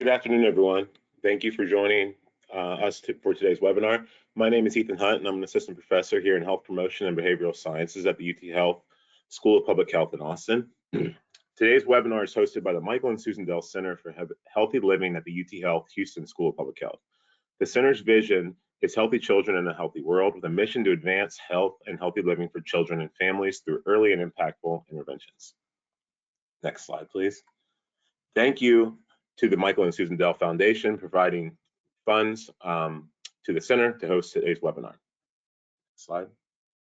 Good afternoon, everyone. Thank you for joining us for today's webinar. My name is Ethan Hunt, and I'm an assistant professor here in health promotion and behavioral sciences at the UT Health School of Public Health in Austin. Today's webinar is hosted by the Michael and Susan Dell Center for Healthy Living at the UT Health Houston School of Public Health. The center's vision is healthy children in a healthy world, with a mission to advance health and healthy living for children and families through early and impactful interventions. Next slide, please. Thank you to the Michael and Susan Dell Foundation providing funds to the center to host today's webinar. Next slide.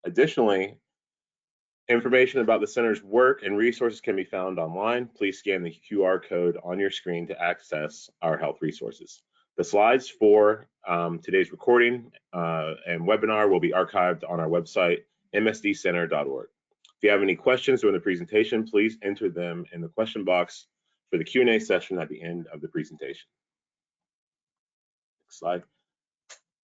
Additionally, information about the center's work and resources can be found online. Please scan the QR code on your screen to access our health resources. The slides for today's recording and webinar will be archived on our website, msdcenter.org. If you have any questions during the presentation, please enter them in the question box for the Q&A session at the end of the presentation. Next slide.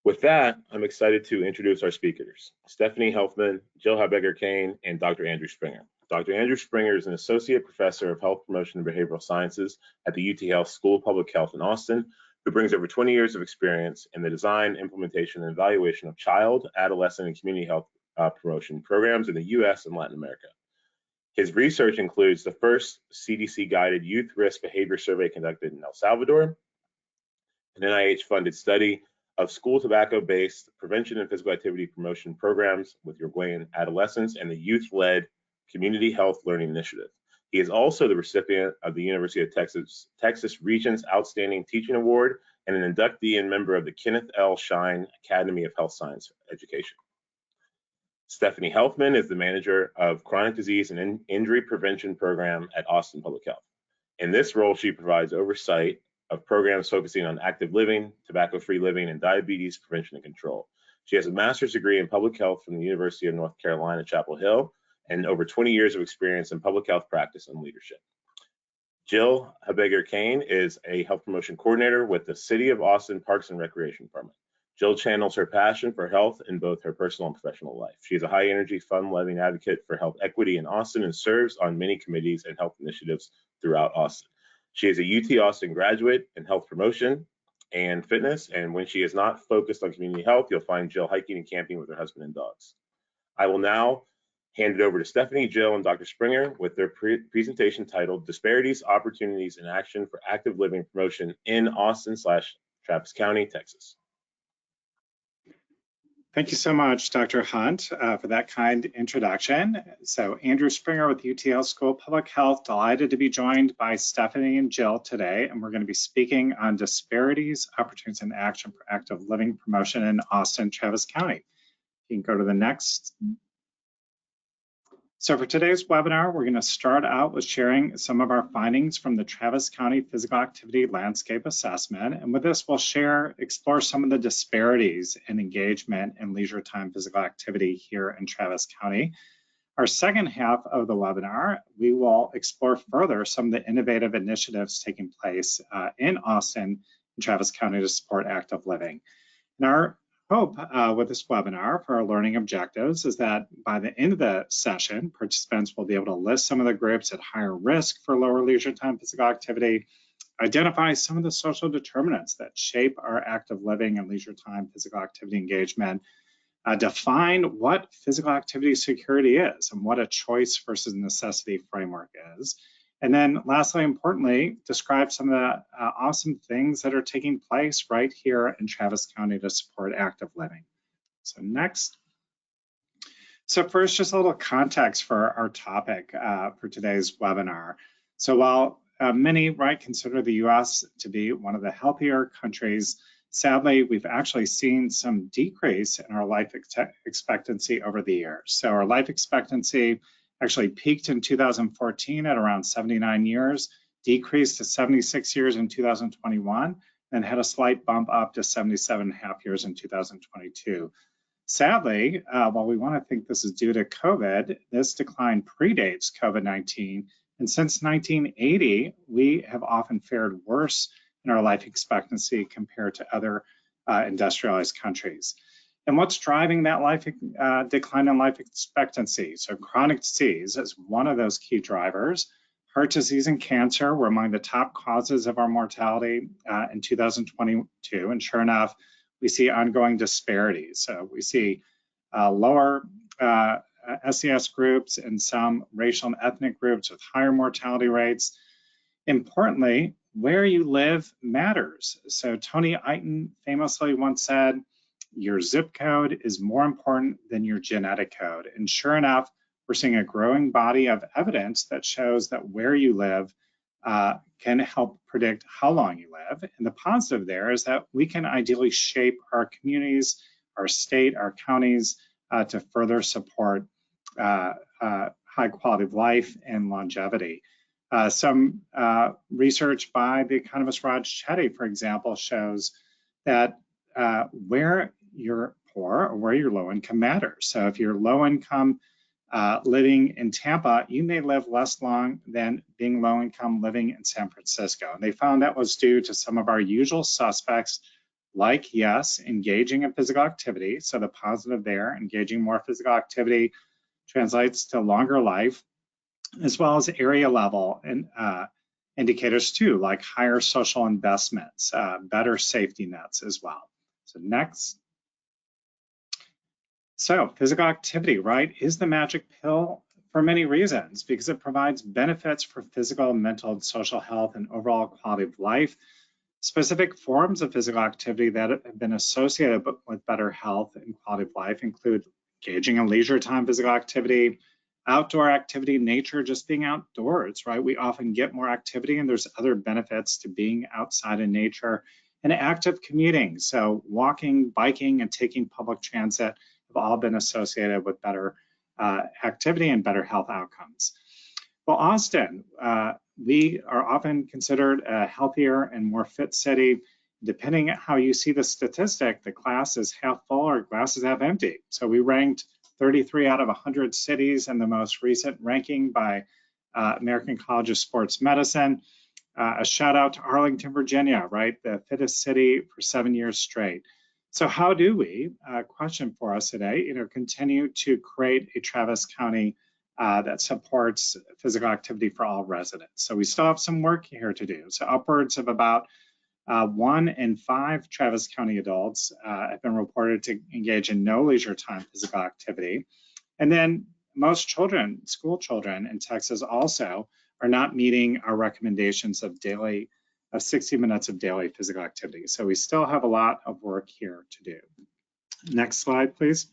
With that, I'm excited to introduce our speakers, Stephanie Helfman, Jill Habeger-Kane, and Dr. Andrew Springer. Dr. Andrew Springer is an associate professor of health promotion and behavioral sciences at the UT Health School of Public Health in Austin, who brings over 20 years of experience in the design, implementation, and evaluation of child, adolescent, and community health promotion programs in the US and Latin America. His research includes the first CDC-guided youth risk behavior survey conducted in El Salvador, an NIH-funded study of school tobacco-based prevention and physical activity promotion programs with Uruguayan adolescents, and the youth-led Community Health Learning Initiative. He is also the recipient of the University of Texas Regents Outstanding Teaching Award and an inductee and member of the Kenneth L. Shine Academy of Health Science Education. Stephanie Helfman is the manager of Chronic Disease and Injury Prevention Program at Austin Public Health. In this role, she provides oversight of programs focusing on active living, tobacco-free living, and diabetes prevention and control. She has a master's degree in public health from the University of North Carolina, Chapel Hill, and over 20 years of experience in public health practice and leadership. Jill Habeger-Kane is a health promotion coordinator with the City of Austin Parks and Recreation Department. Jill channels her passion for health in both her personal and professional life. She is a high-energy, fun-loving advocate for health equity in Austin and serves on many committees and health initiatives throughout Austin. She is a UT Austin graduate in health promotion and fitness, and when she is not focused on community health, you'll find Jill hiking and camping with her husband and dogs. I will now hand it over to Stephanie, Jill, and Dr. Springer with their presentation titled Disparities, Opportunities, and Action for Active Living Promotion in Austin/Travis County, Texas. Thank you so much, Dr. Hunt, for that kind introduction. So Andrew Springer with UT School of Public Health, delighted to be joined by Stephanie and Jill today, and we're going to be speaking on disparities, opportunities, and action for active living promotion in Austin, Travis County. You can go to the next. So for today's webinar, we're going to start out with sharing some of our findings from the Travis County Physical Activity Landscape Assessment. And with this, we'll explore some of the disparities in engagement and leisure time physical activity here in Travis County. Our second half of the webinar, we will explore further some of the innovative initiatives taking place in Austin and Travis County to support active living. And our hope with this webinar for our learning objectives is that by the end of the session, participants will be able to list some of the groups at higher risk for lower leisure time physical activity, identify some of the social determinants that shape our active living and leisure time physical activity engagement, define what physical activity security is and what a choice versus necessity framework is. And then lastly, importantly, describe some of the awesome things that are taking place right here in Travis County to support active living. So next. So first, just a little context for our topic for today's webinar. So while many consider the US to be one of the healthier countries, sadly, we've actually seen some decrease in our life expectancy over the years. So our life expectancy actually peaked in 2014 at around 79 years, decreased to 76 years in 2021, and had a slight bump up to 77.5 years in 2022. Sadly, while we want to think this is due to COVID, this decline predates COVID-19, and since 1980, we have often fared worse in our life expectancy compared to other industrialized countries. And what's driving that decline in life expectancy? So chronic disease is one of those key drivers. Heart disease and cancer were among the top causes of our mortality in 2022. And sure enough, we see ongoing disparities. So we see lower SES groups and some racial and ethnic groups with higher mortality rates. Importantly, where you live matters. So Tony Eaton famously once said, your zip code is more important than your genetic code. And sure enough, we're seeing a growing body of evidence that shows that where you live can help predict how long you live. And the positive there is that we can ideally shape our communities, our state, our counties to further support high quality of life and longevity. Some research by the economist Raj Chetty, for example, shows that where you're poor or where you're low income matters. So if you're low income living in Tampa, you may live less long than being low income living in San Francisco. And they found that was due to some of our usual suspects, like, yes, engaging in physical activity. So the positive there, engaging more physical activity translates to longer life, as well as area level and indicators too, like higher social investments, better safety nets as well. So next. So physical activity, right, is the magic pill for many reasons, because it provides benefits for physical, mental, and social health and overall quality of life. Specific forms of physical activity that have been associated with better health and quality of life include engaging in leisure time physical activity, outdoor activity, nature, just being outdoors, right? We often get more activity, and there's other benefits to being outside in nature, and active commuting. So walking, biking, and taking public transit have all been associated with better activity and better health outcomes. Well, Austin, we are often considered a healthier and more fit city. Depending on how you see the statistic, the glass is half full or glass is half empty. So we ranked 33 out of 100 cities in the most recent ranking by American College of Sports Medicine. A shout out to Arlington, Virginia, right? The fittest city for 7 years straight. So how do we, question for us today, continue to create a Travis County that supports physical activity for all residents? So we still have some work here to do. So upwards of about 1 in 5 Travis County adults have been reported to engage in no leisure time physical activity. And then most children, school children in Texas also are not meeting our recommendations of 60 minutes of daily physical activity. So we still have a lot of work here to do. Next slide, please.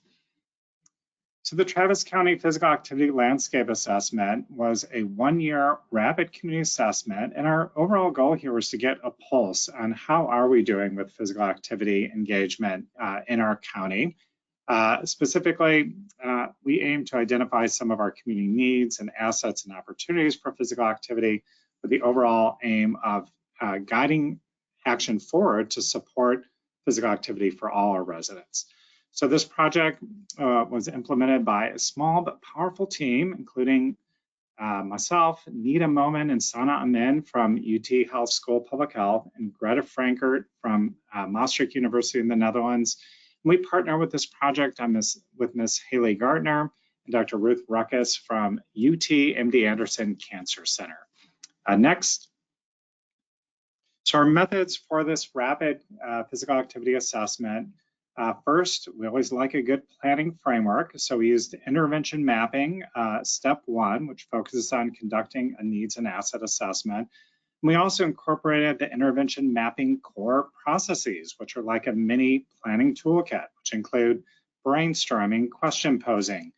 So the Travis County Physical Activity Landscape Assessment was a 1-year rapid community assessment, and our overall goal here was to get a pulse on how are we doing with physical activity engagement in our county. Specifically, we aim to identify some of our community needs and assets and opportunities for physical activity with the overall aim of guiding action forward to support physical activity for all our residents. So this project was implemented by a small but powerful team, including myself, Nita Momin and Sana Amin from UT Health School of Public Health, and Greta Frankert from Maastricht University in the Netherlands. And we partner with this project with Ms. Haley Gardner and Dr. Ruth Ruckus from UT MD Anderson Cancer Center. Next. So our methods for this rapid physical activity assessment, first, we always like a good planning framework. So we used intervention mapping, step 1, which focuses on conducting a needs and asset assessment. And we also incorporated the intervention mapping core processes, which are like a mini planning toolkit, which include brainstorming, question posing,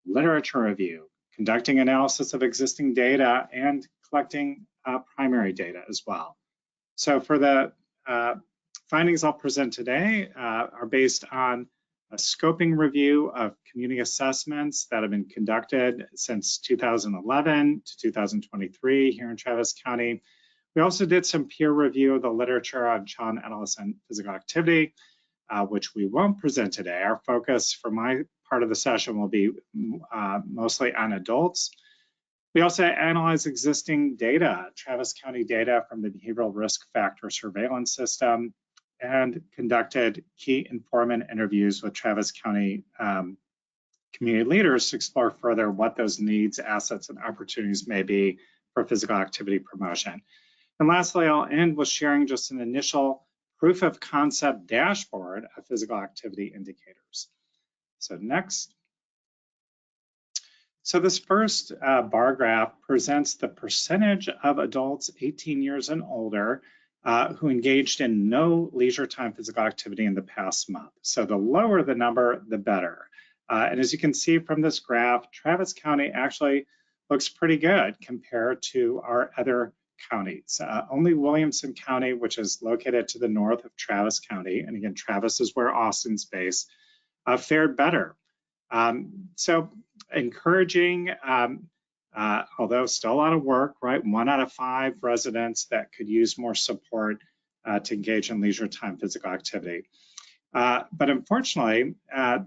literature review, conducting analysis of existing data, and collecting primary data as well. So for the findings I'll present today are based on a scoping review of community assessments that have been conducted since 2011 to 2023 here in Travis County. We also did some peer review of the literature on child and adolescent physical activity, which we won't present today. Our focus for my part of the session will be mostly on adults. We also analyzed existing data, Travis County data from the Behavioral Risk Factor Surveillance System, and conducted key informant interviews with Travis County community leaders to explore further what those needs, assets, and opportunities may be for physical activity promotion. And lastly, I'll end with sharing just an initial proof of concept dashboard of physical activity indicators. So next. So this first bar graph presents the percentage of adults 18 years and older who engaged in no leisure time physical activity in the past month. So the lower the number, the better. And as you can see from this graph, Travis County actually looks pretty good compared to our other counties. Only Williamson County, which is located to the north of Travis County, and again, Travis is where Austin's based, fared better. So encouraging, although still a lot of work, right? 1 out of 5 residents that could use more support to engage in leisure time physical activity. But unfortunately,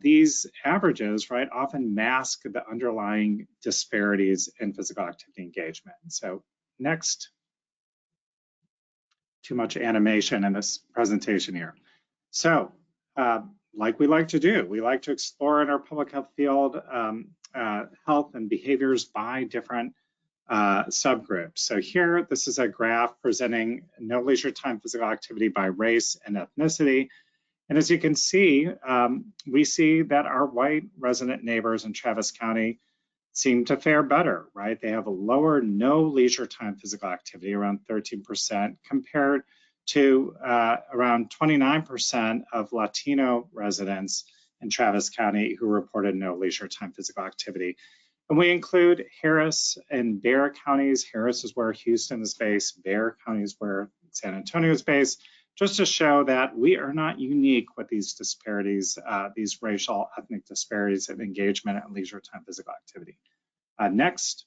these averages, right, often mask the underlying disparities in physical activity engagement. So next. Too much animation in this presentation here. So like we like to do, we like to explore in our public health field health and behaviors by different subgroups. So here, this is a graph presenting no leisure time physical activity by race and ethnicity. And as you can see, we see that our white resident neighbors in Travis County seem to fare better, right? They have a lower no leisure time physical activity, around 13%, compared to around 29% of Latino residents in Travis County who reported no leisure time physical activity. And we include Harris and Bexar counties. Harris is where Houston is based. Bexar County is where San Antonio is based, just to show that we are not unique with these disparities, these racial ethnic disparities of engagement and leisure time physical activity. Next.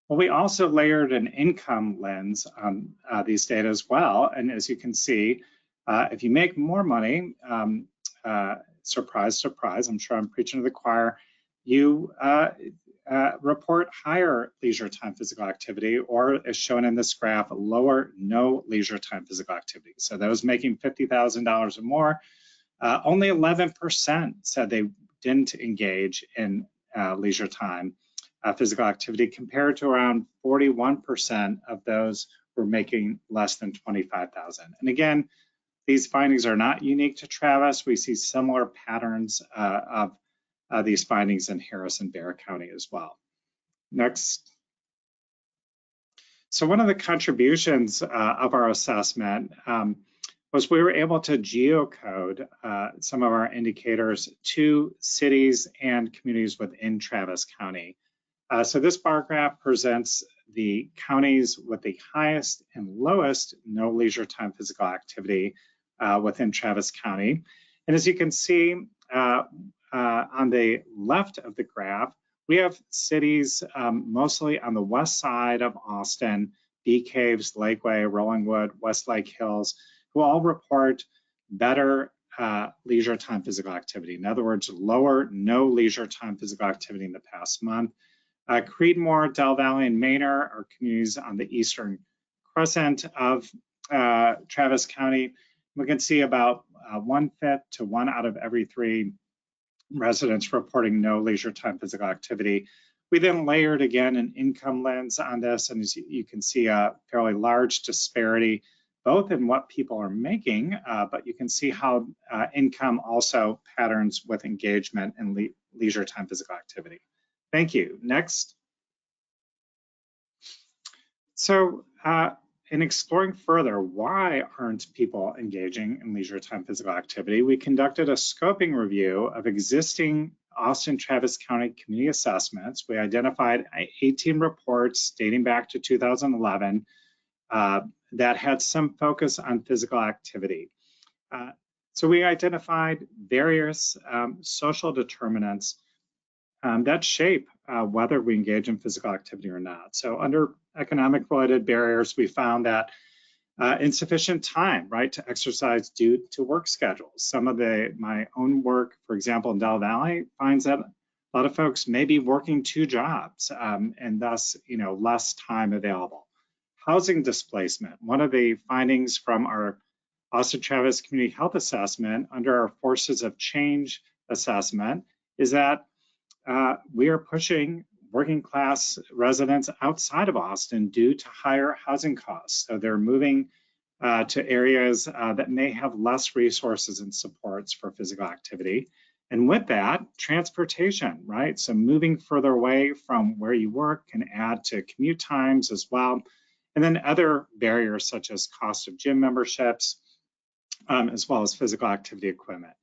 Well, we also layered an income lens on these data as well. And as you can see, if you make more money, surprise, surprise, I'm sure I'm preaching to the choir, you report higher leisure time physical activity, or as shown in this graph, lower no leisure time physical activity. So those making $50,000 or more, only 11% said they didn't engage in leisure time physical activity, compared to around 41% of those who are making less than $25,000. And again, these findings are not unique to Travis. We see similar patterns of these findings in Harris and Bexar County as well. Next. So one of the contributions of our assessment was we were able to geocode some of our indicators to cities and communities within Travis County. So this bar graph presents the counties with the highest and lowest no leisure time physical activity within Travis County. And as you can see on the left of the graph, we have cities mostly on the west side of Austin, Bee Caves, Lakeway, Rollingwood, Westlake Hills, who all report better leisure time physical activity. In other words, lower no leisure time physical activity in the past month. Creedmoor, Del Valley, and Manor are communities on the eastern crescent of Travis County. We can see about 1/5 to 1 out of every 3 residents reporting no leisure time physical activity. We then layered again an income lens on this, and as you can see a fairly large disparity both in what people are making, but you can see how income also patterns with engagement and leisure time physical activity. Thank you. Next. So in exploring further why aren't people engaging in leisure time physical activity, we conducted a scoping review of existing Austin Travis County community assessments. We identified 18 reports dating back to 2011 that had some focus on physical activity. So we identified various social determinants that shape whether we engage in physical activity or not. So under economic related barriers, we found that insufficient time, right, to exercise due to work schedules. Some of my own work, for example, in Del Valley, finds that a lot of folks may be working 2 jobs and thus, less time available. Housing displacement. One of the findings from our Austin Travis Community Health Assessment under our Forces of Change assessment is that we are pushing working class residents outside of Austin due to higher housing costs. So they're moving to areas that may have less resources and supports for physical activity. And with that, transportation, right? So moving further away from where you work can add to commute times as well. And then other barriers such as cost of gym memberships, as well as physical activity equipment.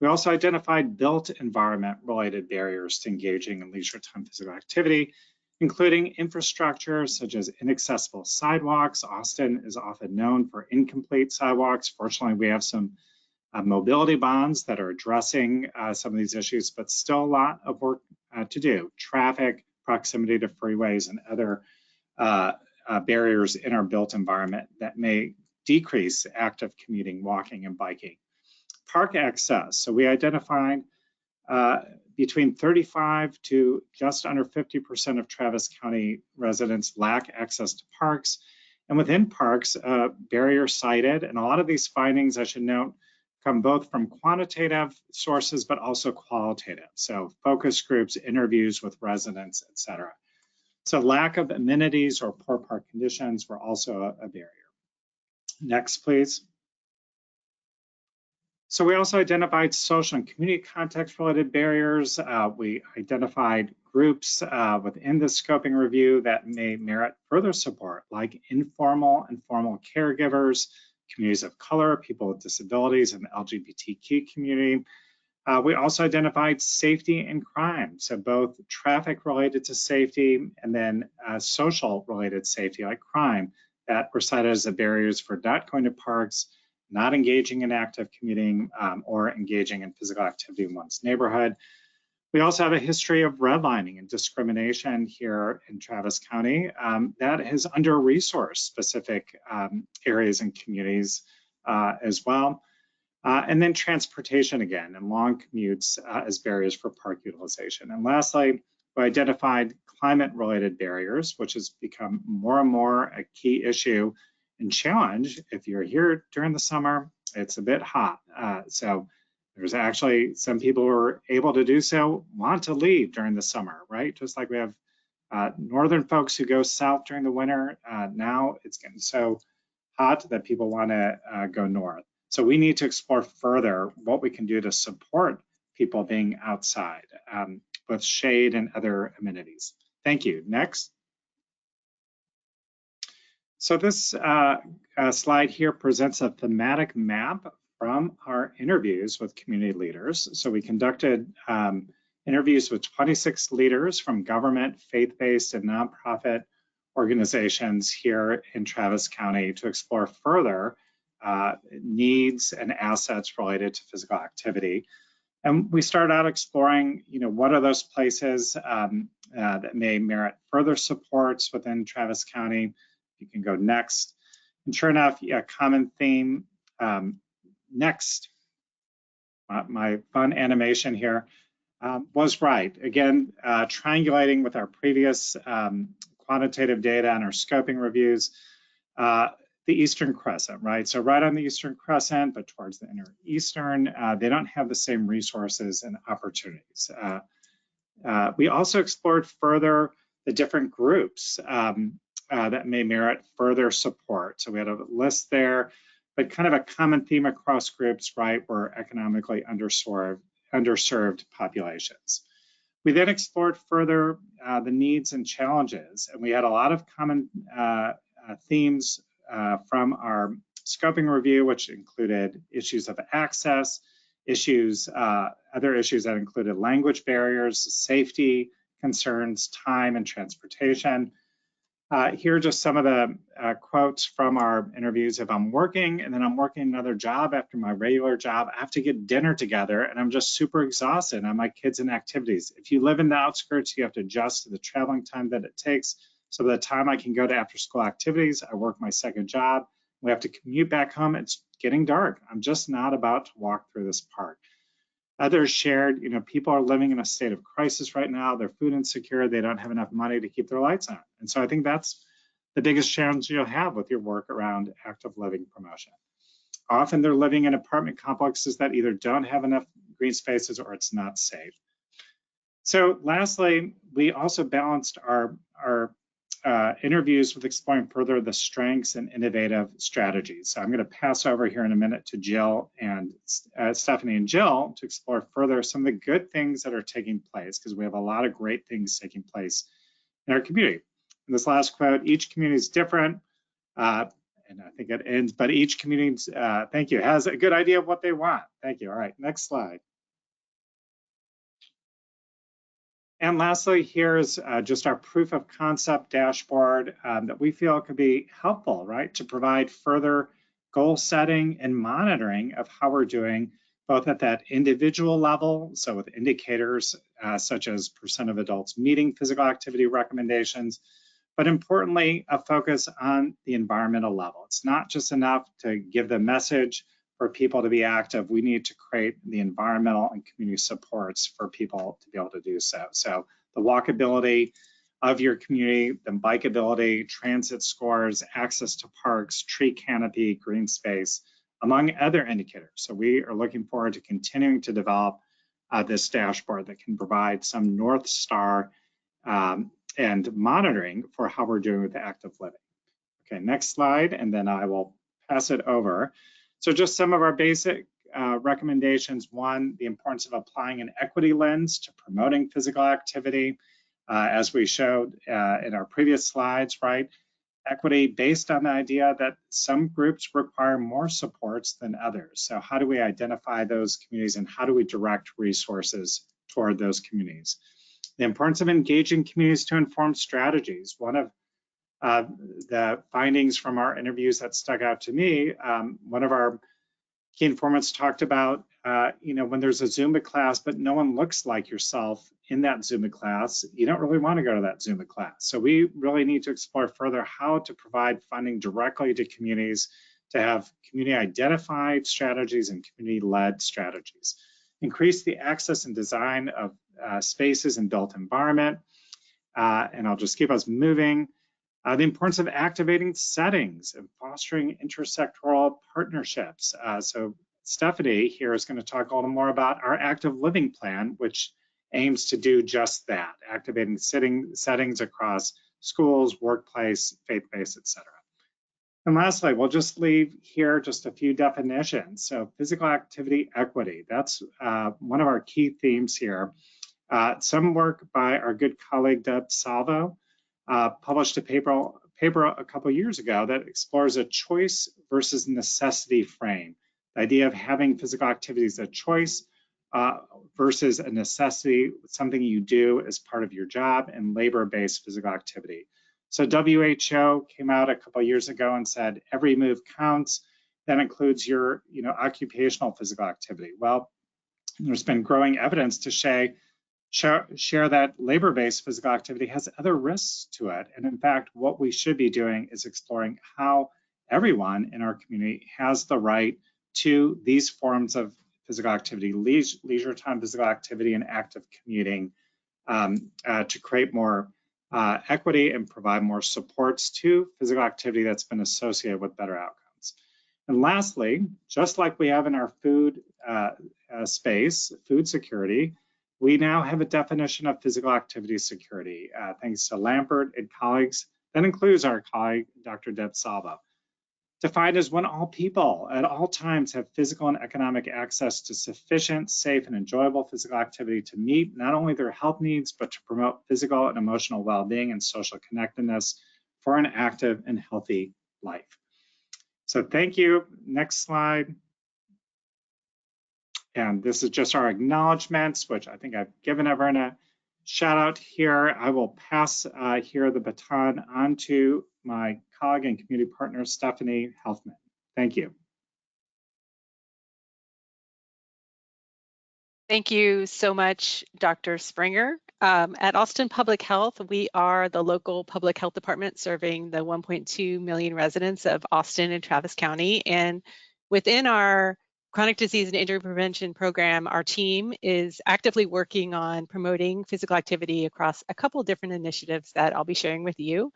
We also identified built environment related barriers to engaging in leisure time physical activity, including infrastructure such as inaccessible sidewalks. Austin is often known for incomplete sidewalks. Fortunately, we have some mobility bonds that are addressing some of these issues, but still a lot of work to do. Traffic, proximity to freeways, and other barriers in our built environment that may decrease active commuting, walking, and biking. Park access. So we identified between 35 to just under 50% of Travis County residents lack access to parks. And within parks, barriers cited, and a lot of these findings, I should note, come both from quantitative sources, but also qualitative. So focus groups, interviews with residents, et cetera. So lack of amenities or poor park conditions were also a barrier. Next, please. So we also identified social and community context related barriers. We identified groups within the scoping review that may merit further support, like informal and formal caregivers, communities of color, people with disabilities, and the LGBTQ community. We also identified safety and crime, so both traffic related to safety and then social related safety like crime that were cited as the barriers for not going to parks, not engaging in active commuting, or engaging in physical activity in one's neighborhood. We also have a history of redlining and discrimination here in Travis County that has under-resourced specific areas and communities as well. And then transportation again, and long commutes as barriers for park utilization. And lastly, we identified climate-related barriers, which has become more and more a key issue and challenge. If you're here during the summer, it's a bit hot. So there's actually some people who are able to do so want to leave during the summer, right? Just like we have northern folks who go south during the winter. Now it's getting so hot that people want to go north. So we need to explore further what we can do to support people being outside with shade and other amenities. Thank you. Next. So this slide here presents a thematic map from our interviews with community leaders. So we conducted interviews with 26 leaders from government, faith-based, and nonprofit organizations here in Travis County to explore further needs and assets related to physical activity. And we started out exploring, what are those places that may merit further supports within Travis County. You can go next. And sure enough, a common theme. Next, my fun animation here was right. Again, triangulating with our previous quantitative data and our scoping reviews, the Eastern Crescent, right? So right on the Eastern Crescent, but towards the inner Eastern, they don't have the same resources and opportunities. We also explored further the different groups that may merit further support. So we had a list there, but kind of a common theme across groups, right, were economically underserved populations. We then explored further the needs and challenges, and we had a lot of common themes from our scoping review, which included issues of access, other issues that included language barriers, safety concerns, time, and transportation. Here are just some of the quotes from our interviews. If I'm working and then I'm working another job after my regular job, I have to get dinner together and I'm just super exhausted on my kids and activities. If you live in the outskirts, you have to adjust to the traveling time that it takes. So by the time I can go to after school activities, I work my second job. We have to commute back home. It's getting dark. I'm just not about to walk through this park. Others shared, people are living in a state of crisis right now. They're food insecure. They don't have enough money to keep their lights on. And so I think that's the biggest challenge you'll have with your work around active living promotion. Often they're living in apartment complexes that either don't have enough green spaces or it's not safe. So lastly, we also balanced our interviews with exploring further the strengths and innovative strategies. So I'm going to pass over here in a minute to Jill and Stephanie and Jill to explore further some of the good things that are taking place, because we have a lot of great things taking place in our community. In this last quote, each community is different, and I think it ends, but each community, thank you, has a good idea of what they want. Thank you. All right, next slide. And lastly, here's just our proof of concept dashboard that we feel could be helpful, right, to provide further goal setting and monitoring of how we're doing, both at that individual level, so with indicators such as % of adults meeting physical activity recommendations, but importantly, a focus on the environmental level. It's not just enough to give the message for people to be active. We need to create the environmental and community supports for people to be able to do so. So the walkability of your community, the bikeability, transit scores, access to parks, tree canopy, green space, among other indicators. So we are looking forward to continuing to develop this dashboard that can provide some North Star and monitoring for how we're doing with active living. Okay, next slide, and then I will pass it over. So just some of our basic recommendations. One, the importance of applying an equity lens to promoting physical activity. As we showed in our previous slides, right? Equity based on the idea that some groups require more supports than others. So how do we identify those communities and how do we direct resources toward those communities? The importance of engaging communities to inform strategies. One of the findings from our interviews that stuck out to me, one of our key informants talked about, when there's a Zumba class, but no one looks like yourself in that Zumba class, you don't really want to go to that Zumba class. So we really need to explore further how to provide funding directly to communities to have community identified strategies and community led strategies. Increase the access and design of spaces and built environment. And I'll just keep us moving. The importance of activating settings and fostering intersectoral partnerships. So Stephanie here is going to talk a little more about our active living plan, which aims to do just that, activating settings across schools, workplace, faith-based, et cetera. And lastly, we'll just leave here just a few definitions. So physical activity equity, that's one of our key themes here. Some work by our good colleague, Deb Salvo, published a paper a couple years ago that explores a choice versus necessity frame. The idea of having physical activity as a choice versus a necessity, something you do as part of your job, and labor-based physical activity. So WHO came out a couple years ago and said, every move counts. That includes your occupational physical activity. Well, there's been growing evidence to share that labor-based physical activity has other risks to it. And in fact, what we should be doing is exploring how everyone in our community has the right to these forms of physical activity, leisure time physical activity, and active commuting to create more equity and provide more supports to physical activity that's been associated with better outcomes. And lastly, just like we have in our food space, food security, we now have a definition of physical activity security, thanks to Lampert and colleagues. That includes our colleague, Dr. Deb Salvo. Defined as when all people at all times have physical and economic access to sufficient, safe, and enjoyable physical activity to meet not only their health needs, but to promote physical and emotional well-being and social connectedness for an active and healthy life. So thank you. Next slide. And this is just our acknowledgements, which I think I've given everyone a shout out here. I will pass here the baton on to my colleague and community partner, Stephanie Helfman. Thank you. Thank you so much, Dr. Springer. At Austin Public Health, we are the local public health department serving the 1.2 million residents of Austin and Travis County. And within our chronic disease and injury prevention program, our team is actively working on promoting physical activity across a couple different initiatives that I'll be sharing with you.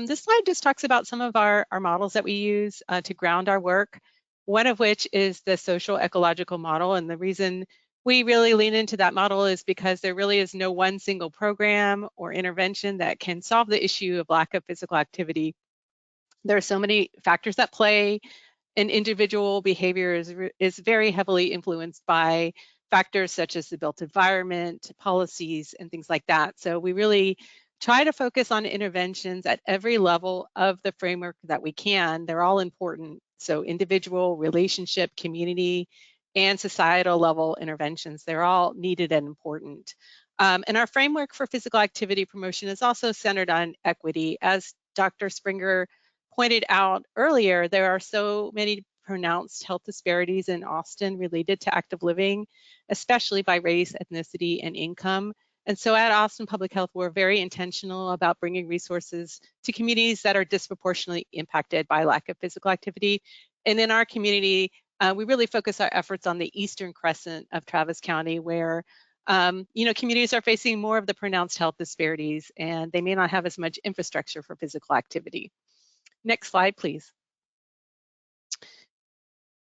This slide just talks about some of our models that we use to ground our work, one of which is the social ecological model. And the reason we really lean into that model is because there really is no one single program or intervention that can solve the issue of lack of physical activity. There are so many factors at play, and individual behavior is very heavily influenced by factors such as the built environment, policies, and things like that. So we really try to focus on interventions at every level of the framework that we can. They're all important. So individual, relationship, community, and societal level interventions, they're all needed and important. And our framework for physical activity promotion is also centered on equity. As Dr. Springer pointed out earlier, there are so many pronounced health disparities in Austin related to active living, especially by race, ethnicity, and income. And so at Austin Public Health, we're very intentional about bringing resources to communities that are disproportionately impacted by lack of physical activity. And in our community, we really focus our efforts on the eastern crescent of Travis County, where communities are facing more of the pronounced health disparities, and they may not have as much infrastructure for physical activity. Next slide, please.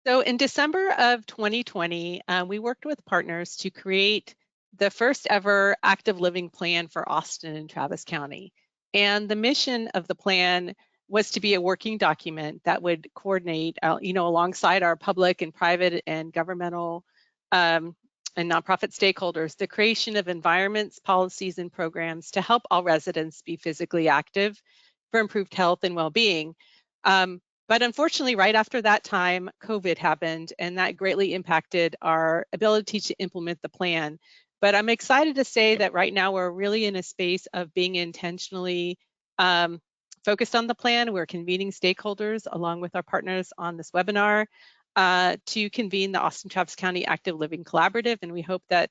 So in December of 2020, we worked with partners to create the first ever active living plan for Austin and Travis County. And the mission of the plan was to be a working document that would coordinate, alongside our public and private and governmental and nonprofit stakeholders, the creation of environments, policies, and programs to help all residents be physically active for improved health and well-being. But unfortunately, right after that time, COVID happened, and that greatly impacted our ability to implement the plan. But I'm excited to say that right now we're really in a space of being intentionally focused on the plan. We're convening stakeholders along with our partners on this webinar to convene the Austin Travis County Active Living Collaborative, and we hope that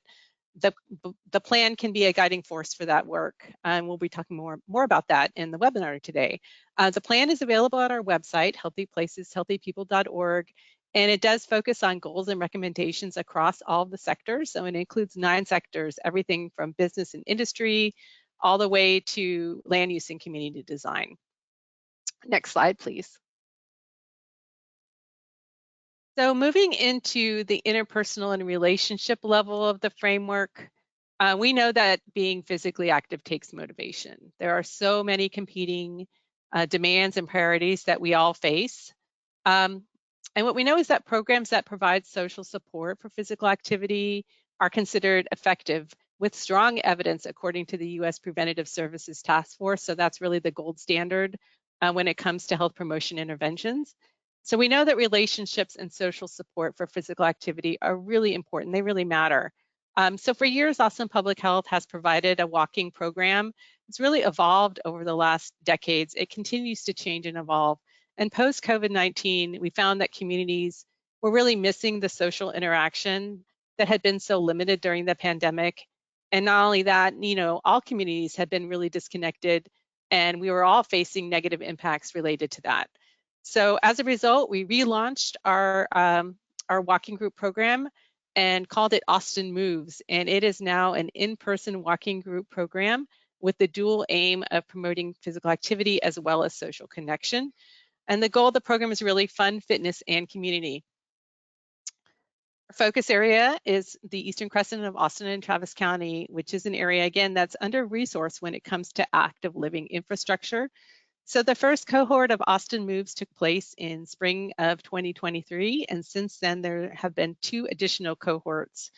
the plan can be a guiding force for that work. And we'll be talking more about that in the webinar today. The plan is available at our website, healthyplaceshealthypeople.org, and it does focus on goals and recommendations across all of the sectors. So it includes 9 sectors, everything from business and industry, all the way to land use and community design. Next slide, please. So moving into the interpersonal and relationship level of the framework, we know that being physically active takes motivation. There are so many competing demands and priorities that we all face. And what we know is that programs that provide social support for physical activity are considered effective with strong evidence according to the U.S. Preventative Services Task Force. So that's really the gold standard when it comes to health promotion interventions. So we know that relationships and social support for physical activity are really important. They really matter. So for years, Austin Public Health has provided a walking program. It's really evolved over the last decades. It continues to change and evolve. And post-COVID-19, we found that communities were really missing the social interaction that had been so limited during the pandemic. And not only that, all communities had been really disconnected, and we were all facing negative impacts related to that. So as a result, we relaunched our walking group program and called it Austin Moves. And it is now an in-person walking group program with the dual aim of promoting physical activity as well as social connection. And the goal of the program is really fun, fitness, and community. Our focus area is the Eastern Crescent of Austin and Travis County, which is an area, again, that's under-resourced when it comes to active living infrastructure. So the first cohort of Austin Moves took place in spring of 2023, and since then there have been 2 additional cohorts.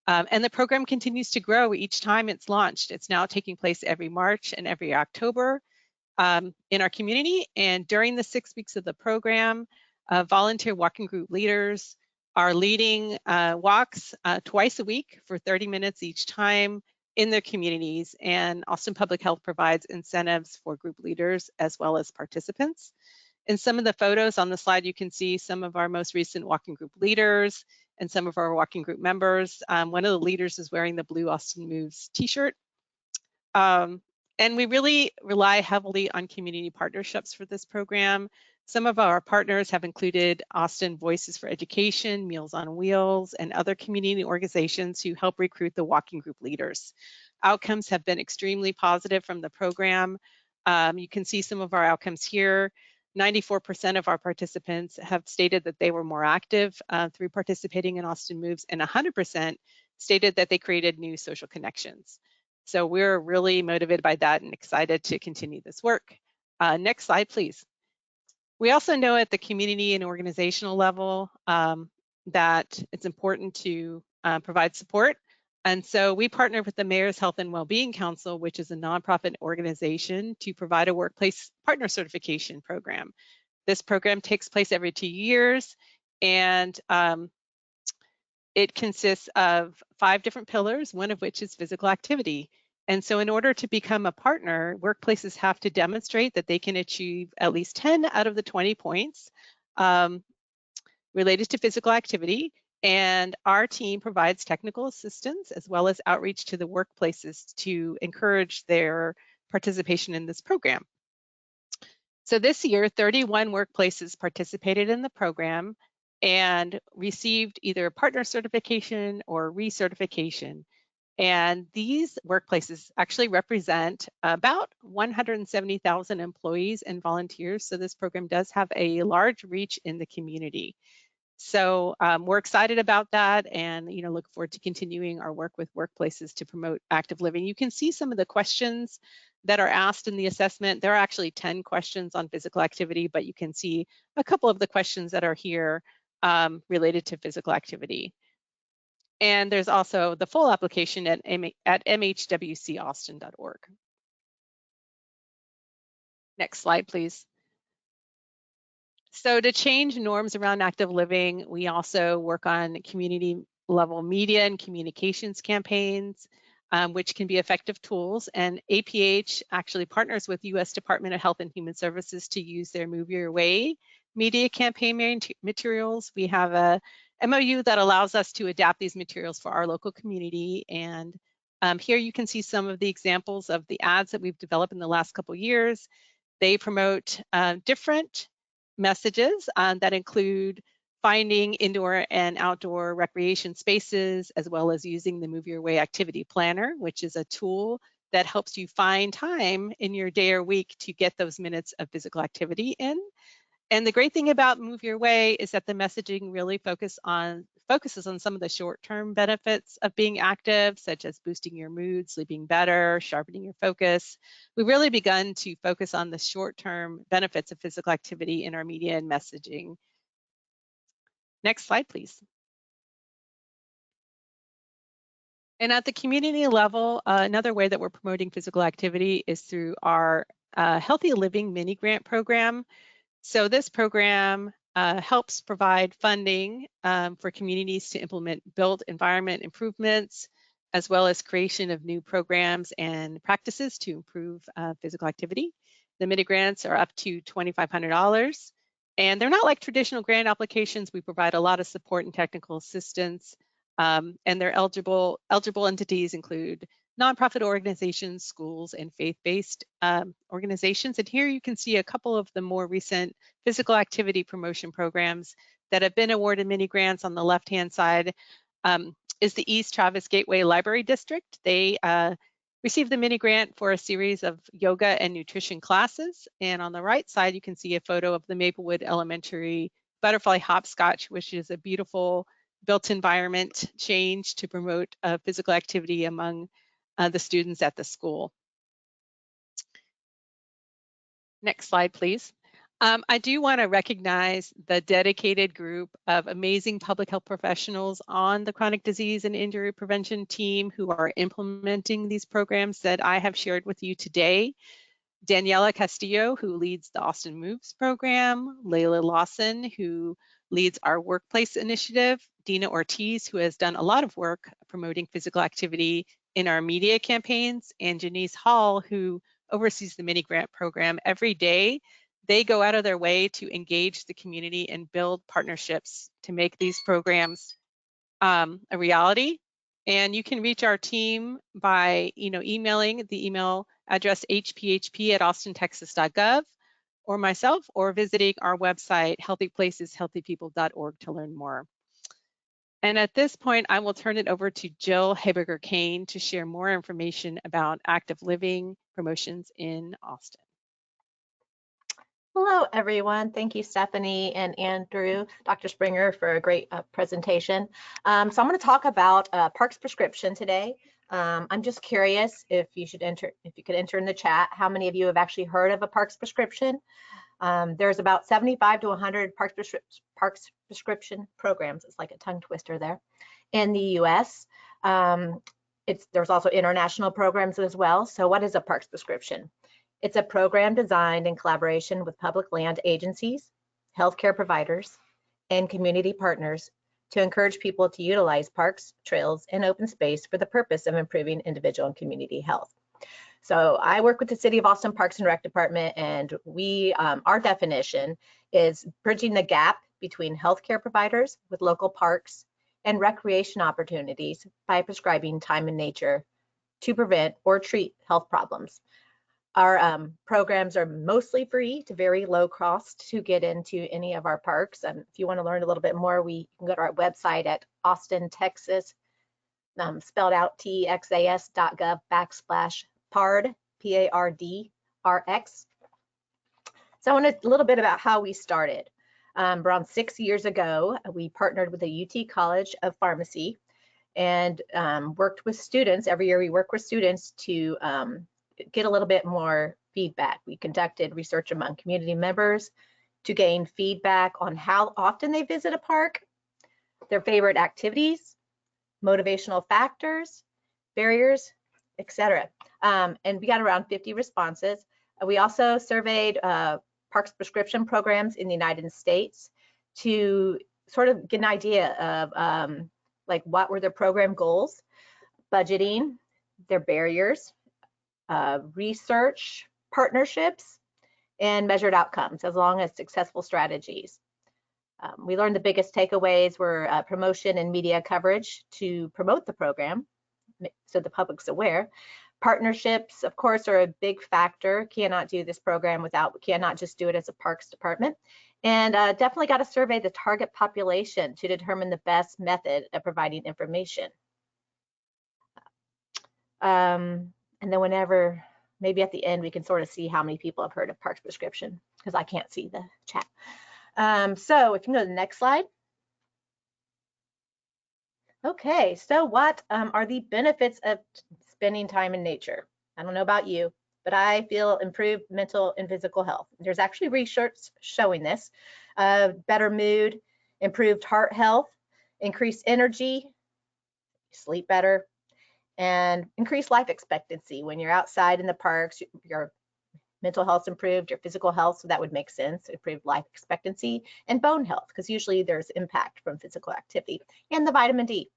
And the program continues to grow each time it's launched. It's now taking place every March and every October in our community. And during the 6 weeks of the program, volunteer walking group leaders are leading walks twice a week for 30 minutes each time in their communities, and Austin Public Health provides incentives for group leaders as well as participants. In some of the photos on the slide, you can see some of our most recent walking group leaders and some of our walking group members. One of the leaders is wearing the blue Austin Moves t-shirt. And we really rely heavily on community partnerships for this program. Some of our partners have included Austin Voices for Education, Meals on Wheels, and other community organizations who help recruit the walking group leaders. Outcomes have been extremely positive from the program. You can see some of our outcomes here. 94% of our participants have stated that they were more active through participating in Austin Moves, and 100% stated that they created new social connections. So we're really motivated by that and excited to continue this work. Next slide, please. We also know at the community and organizational level that it's important to provide support. And so we partnered with the Mayor's Health and Wellbeing Council, which is a nonprofit organization, to provide a workplace partner certification program. This program takes place every 2 years, and it consists of 5 different pillars, one of which is physical activity. And so in order to become a partner, workplaces have to demonstrate that they can achieve at least 10 out of the 20 points related to physical activity. And our team provides technical assistance as well as outreach to the workplaces to encourage their participation in this program. So this year, 31 workplaces participated in the program and received either partner certification or recertification. And these workplaces actually represent about 170,000 employees and volunteers. So this program does have a large reach in the community. So we're excited about that, and look forward to continuing our work with workplaces to promote active living. You can see some of the questions that are asked in the assessment. There are actually 10 questions on physical activity, but you can see a couple of the questions that are here related to physical activity. And there's also the full application at mhwcaustin.org. Next slide, please. So to change norms around active living, we also work on community level media and communications campaigns, which can be effective tools. And APH actually partners with U.S. Department of Health and Human Services to use their Move Your Way media campaign materials. We have a MOU that allows us to adapt these materials for our local community. And here you can see some of the examples of the ads that we've developed in the last couple of years. They promote different messages that include finding indoor and outdoor recreation spaces, as well as using the Move Your Way activity planner, which is a tool that helps you find time in your day or week to get those minutes of physical activity in. And the great thing about Move Your Way is that the messaging really focuses on some of the short-term benefits of being active, such as boosting your mood, sleeping better, sharpening your focus. We've really begun to focus on the short-term benefits of physical activity in our media and messaging. Next slide, please. And at the community level, another way that we're promoting physical activity is through our Healthy Living Mini Grant program. So this program helps provide funding for communities to implement built environment improvements, as well as creation of new programs and practices to improve physical activity. The mini grants are up to $2,500, and they're not like traditional grant applications. We provide a lot of support and technical assistance, and their eligible entities include nonprofit organizations, schools, and faith-based organizations. And here you can see a couple of the more recent physical activity promotion programs that have been awarded mini grants. On the left-hand side is the East Travis Gateway Library District. They received the mini grant for a series of yoga and nutrition classes. And on the right side, you can see a photo of the Maplewood Elementary Butterfly Hopscotch, which is a beautiful built environment change to promote physical activity among the students at the school. Next slide, please. I do want to recognize the dedicated group of amazing public health professionals on the chronic disease and injury prevention team who are implementing these programs that I have shared with you today. Daniela Castillo, who leads the Austin Moves program, Layla Lawson, who leads our workplace initiative, Dina Ortiz, who has done a lot of work promoting physical activity in our media campaigns, and Janice Hall, who oversees the mini grant program. Every day, they go out of their way to engage the community and build partnerships to make these programs a reality. And you can reach our team by emailing the email address hphp@austintexas.gov, or myself, or visiting our website healthyplaceshealthypeople.org to learn more. And at this point, I will turn it over to Jill Haberger-Kane to share more information about active living promotions in Austin. Hello, everyone. Thank you, Stephanie and Andrew, Dr. Springer, for a great presentation. So I'm going to talk about Parks prescription today. I'm just curious if you could enter in the chat how many of you have actually heard of a Parks prescription. There's about 75 to 100 Parks prescription programs. It's like a tongue twister there in the U.S. There's also international programs as well. So what is a Parks prescription? It's a program designed in collaboration with public land agencies, healthcare providers, and community partners to encourage people to utilize parks, trails, and open space for the purpose of improving individual and community health. So I work with the City of Austin Parks and Rec Department, and our definition is bridging the gap between healthcare providers with local parks and recreation opportunities by prescribing time in nature to prevent or treat health problems. Our programs are mostly free to very low cost to get into any of our parks. And if you want to learn a little bit more, we can go to our website at Austin, Texas, spelled out texas.gov/PARD, PARDRX. So I want a little bit about how we started. Around 6 years ago, we partnered with the UT College of Pharmacy and worked with students. Every year we work with students to get a little bit more feedback. We conducted research among community members to gain feedback on how often they visit a park, their favorite activities, motivational factors, barriers, etc. And we got around 50 responses. We also surveyed parks prescription programs in the United States to sort of get an idea of like what were their program goals, budgeting, their barriers, research, partnerships, and measured outcomes, as long as successful strategies. We learned the biggest takeaways were promotion and media coverage to promote the program so the public's aware. Partnerships, of course, are a big factor. Cannot do this program cannot just do it as a parks department. And definitely got to survey the target population to determine the best method of providing information. And then maybe at the end, we can sort of see how many people have heard of parks prescription, because I can't see the chat. So if you can go to the next slide. Okay, so what are the benefits of spending time in nature? I don't know about you, but I feel improved mental and physical health. There's actually research showing this. Better mood, improved heart health, increased energy, sleep better, and increased life expectancy. When you're outside in the parks, your mental health's improved, your physical health, so that would make sense, improved life expectancy, and bone health, because usually there's impact from physical activity, and the vitamin D.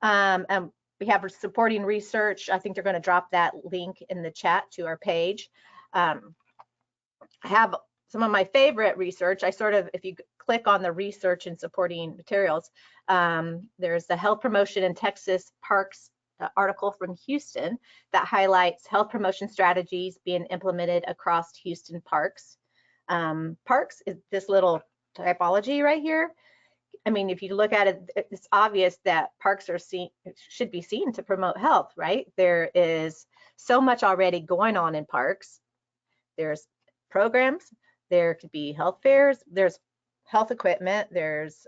We have supporting research. I think they're going to drop that link in the chat to our page. I have some of my favorite research. If you click on the research and supporting materials, there's the Health Promotion in Texas Parks article from Houston that highlights health promotion strategies being implemented across Houston parks. Parks is this little typology right here. I mean, if you look at it, it's obvious that parks should be seen to promote health, right? There is so much already going on in parks. There's programs, there could be health fairs, there's health equipment, there's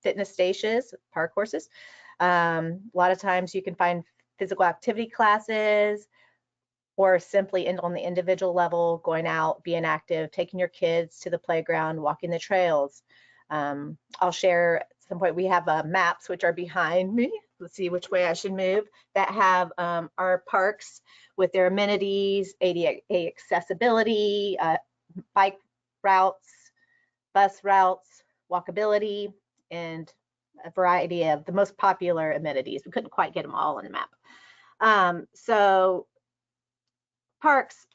fitness stations, park courses. A lot of times you can find physical activity classes, or simply on the individual level, going out, being active, taking your kids to the playground, walking the trails. I'll share at some point, we have maps which are behind me. Let's see which way I should move, that have our parks with their amenities, ADA accessibility, bike routes, bus routes, walkability, and a variety of the most popular amenities. We couldn't quite get them all on the map. So parks,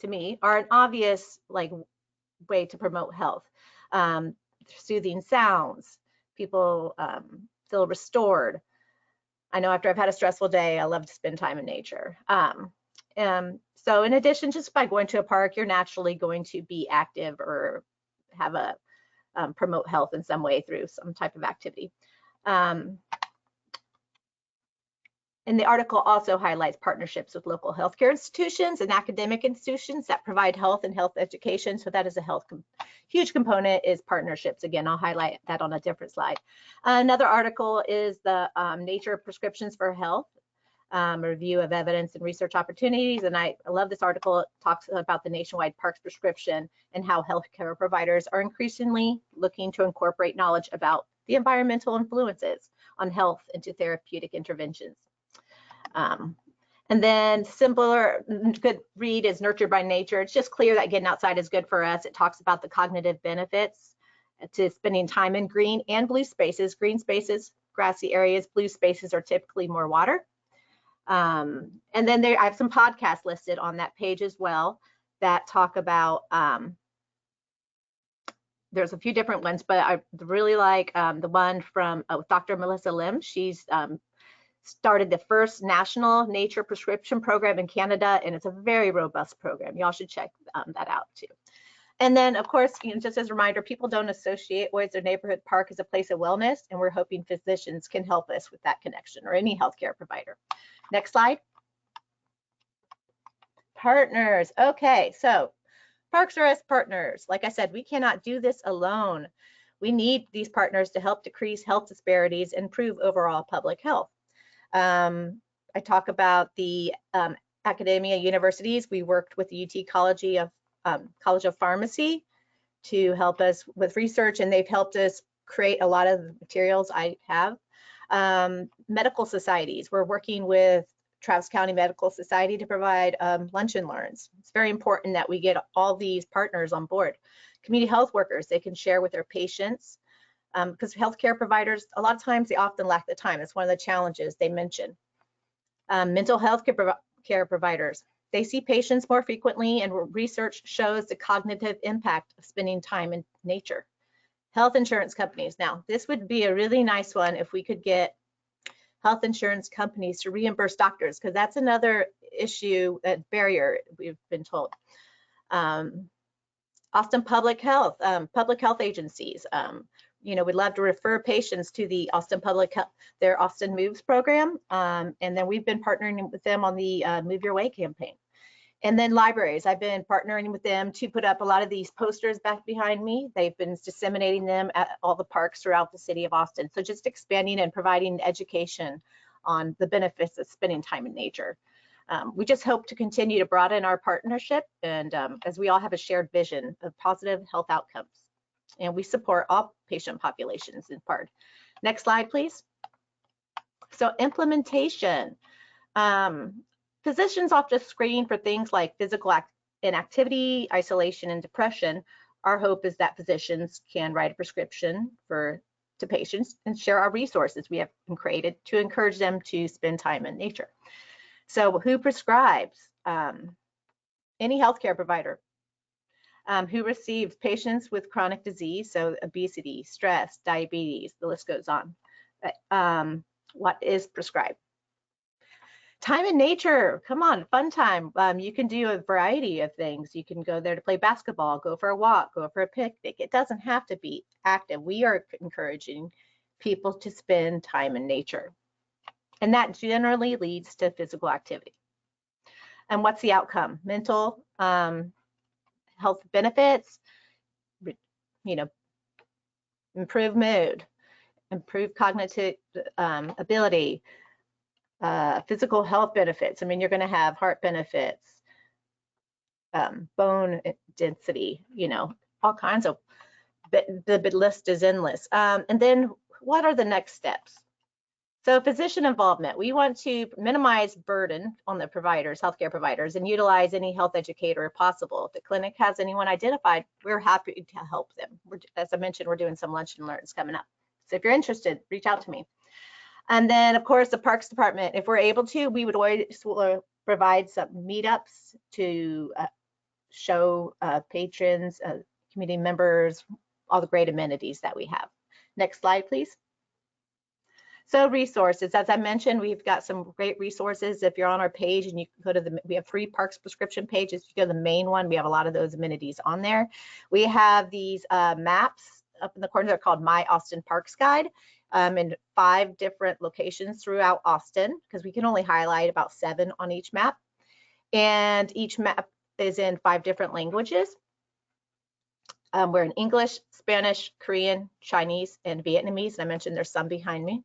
to me, are an obvious way to promote health. Soothing sounds, people feel restored. I know after I've had a stressful day, I love to spend time in nature. So in addition, just by going to a park, you're naturally going to be active or have a promote health in some way through some type of activity. And the article also highlights partnerships with local healthcare institutions and academic institutions that provide health and health education. So that is a huge component is partnerships. Again, I'll highlight that on a different slide. Another article is the nature of prescriptions for health, a review of evidence and research opportunities. And I love this article. It talks about the nationwide PARCS prescription and how healthcare providers are increasingly looking to incorporate knowledge about the environmental influences on health into therapeutic interventions. And then simpler, good read is Nurtured by Nature. It's just clear that getting outside is good for us. It talks about the cognitive benefits to spending time in green and blue spaces. Green spaces, grassy areas, blue spaces are typically more water. And then I have some podcasts listed on that page as well that talk about, there's a few different ones, but I really like the one from Dr. Melissa Lim. She's started the first national nature prescription program in Canada, and it's a very robust program. Y'all should check that out too. And then, of course, just as a reminder, people don't associate always their neighborhood park as a place of wellness, and we're hoping physicians can help us with that connection, or any healthcare provider. Next slide. Partners. Okay, so parks are as partners. Like I said, we cannot do this alone. We need these partners to help decrease health disparities and improve overall public health. I talk about the academia universities. We worked with the UT College of Pharmacy to help us with research, and they've helped us create a lot of the materials I have. Medical societies. We're working with Travis County Medical Society to provide lunch and learns. It's very important that we get all these partners on board. Community health workers, they can share with their patients. Because healthcare providers, a lot of times they often lack the time. It's one of the challenges they mention. Mental health care providers, they see patients more frequently, and research shows the cognitive impact of spending time in nature. Health insurance companies. Now, this would be a really nice one if we could get health insurance companies to reimburse doctors, because that's another issue, that barrier we've been told. Austin Public Health agencies. We'd love to refer patients to the Austin their Austin Moves program. And then we've been partnering with them on the Move Your Way campaign. And then libraries, I've been partnering with them to put up a lot of these posters back behind me. They've been disseminating them at all the parks throughout the city of Austin. So just expanding and providing education on the benefits of spending time in nature. We just hope to continue to broaden our partnership, and as we all have a shared vision of positive health outcomes. And we support all patient populations in part. Next slide, please. So implementation. Physicians often screen for things like physical inactivity, isolation, and depression. Our hope is that physicians can write a prescription to patients and share our resources we have created to encourage them to spend time in nature. So who prescribes? Any healthcare provider. Who receives patients with chronic disease, so obesity, stress, diabetes, the list goes on. What is prescribed? Time in nature, come on, fun time. You can do a variety of things. You can go there to play basketball, go for a walk, go for a picnic. It doesn't have to be active. We are encouraging people to spend time in nature. And that generally leads to physical activity. And what's the outcome? Mental health benefits, improved mood, improved cognitive ability, physical health benefits. I mean, you're going to have heart benefits, bone density, all kinds of, the list is endless. And then what are the next steps? So physician involvement, we want to minimize burden on the providers, healthcare providers, and utilize any health educator if possible. If the clinic has anyone identified, we're happy to help them. As I mentioned, we're doing some lunch and learns coming up. So if you're interested, reach out to me. And then, of course, the Parks Department, if we're able to, we would always provide some meetups to show patrons, community members, all the great amenities that we have. Next slide, please. So resources, as I mentioned, we've got some great resources. If you're on our page and you go to we have 3 parks prescription pages. If you go to the main one, we have a lot of those amenities on there. We have these maps up in the corner. They're called My Austin Parks Guide. in 5 different locations throughout Austin, because we can only highlight about 7 on each map. And each map is in 5 different languages. We're in English, Spanish, Korean, Chinese, and Vietnamese. And I mentioned there's some behind me.